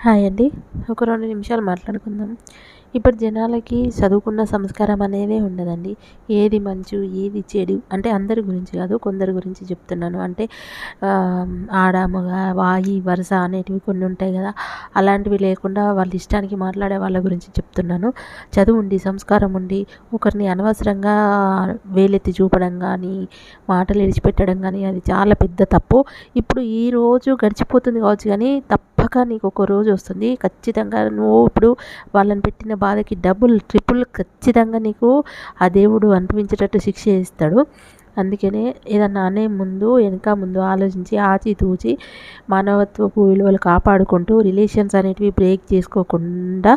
Hi అండి. ఒక 2 నిమిషాలు మాట్లాడుకుందాం. ఇప్పుడు జనాలకి చదువుకున్న సంస్కారం అనేదే ఉండదండి. ఏది మంచు, ఏది చెడు అంటే అందరి గురించి కాదు, కొందరి గురించి చెప్తున్నాను. అంటే ఆడ, మగ, వాయి, వరుస అనేటివి కొన్ని ఉంటాయి కదా! అలాంటివి లేకుండా వాళ్ళ ఇష్టానికి మాట్లాడే వాళ్ళ గురించి చెప్తున్నాను. చదువు ఉండి, సంస్కారం ఉండి, ఒకరిని అనవసరంగా వేలెత్తి చూపడం కానీ, మాటలు ఇడిచిపెట్టడం కానీ అది చాలా పెద్ద తప్పు. ఇప్పుడు ఈ రోజు గడిచిపోతుంది కావచ్చు కానీ తప్పక నీకు ఒక రోజు వస్తుంది. ఖచ్చితంగా నువ్వు ఇప్పుడు వాళ్ళని పెట్టిన బాధకి డబుల్, ట్రిపుల్ ఖచ్చితంగా నీకు ఆ దేవుడు అనిపించేటట్టు శిక్ష ఇస్తాడు. అందుకనే ఏదన్నా అనే ముందు వెనక ముందు ఆలోచించి ఆచితూచి మానవత్వపు విలువలు కాపాడుకుంటూ రిలేషన్స్ అనేటివి బ్రేక్ చేసుకోకుండా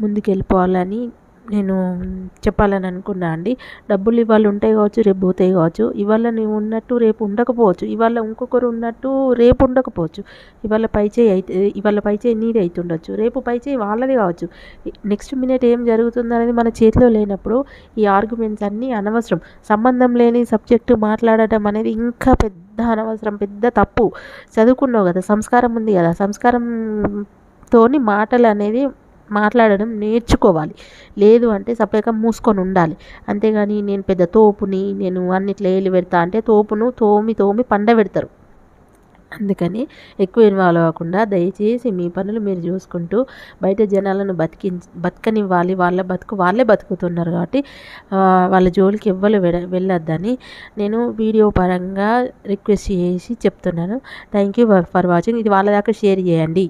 ముందుకెళ్ళిపోవాలని నేను చెప్పాలని అనుకున్నా అండి. డబ్బులు ఇవాళ ఉంటాయి కావచ్చు, రేపు పోతాయి కావచ్చు. ఇవాళ నువ్వు ఉన్నట్టు రేపు ఉండకపోవచ్చు. ఇవాళ ఇంకొకరు ఉన్నట్టు రేపు ఉండకపోవచ్చు. ఇవాళ పైచేయి నీది అవుతుండొచ్చు, రేపు పైచేయి వాళ్ళది కావచ్చు. నెక్స్ట్ మినిట్ ఏం జరుగుతుంది అనేది మన చేతిలో లేనప్పుడు ఈ ఆర్గ్యుమెంట్స్ అన్నీ అనవసరం. సంబంధం లేని సబ్జెక్టు మాట్లాడటం అనేది ఇంకా పెద్ద అనవసరం, పెద్ద తప్పు. చదువుకున్నావు కదా, సంస్కారం ఉంది కదా, సంస్కారంతోని మాటలు అనేది మాట్లాడడం నేర్చుకోవాలి. లేదు అంటే సపరేట్గా మూసుకొని ఉండాలి. అంతేగాని నేను పెద్ద తోపుని, నేను అన్నిట్లో ఏలు పెడతా అంటే తోపును తోమి పండబెడతారు. అందుకని ఎక్కువ ఇన్వాల్వ్ అవ్వకుండా దయచేసి మీ పనులు మీరు చూసుకుంటూ బయట జనాలను బతకనివ్వాలి. వాళ్ళ బతుకు వాళ్ళే బతుకుతున్నారు కాబట్టి వాళ్ళ జోలికి ఎవ్వరు వెళ్ళొద్దని నేను వీడియో పరంగా రిక్వెస్ట్ చేసి చెప్తున్నాను. Thank you for watching. ఇది వాళ్ళ దాకా షేర్ చేయండి.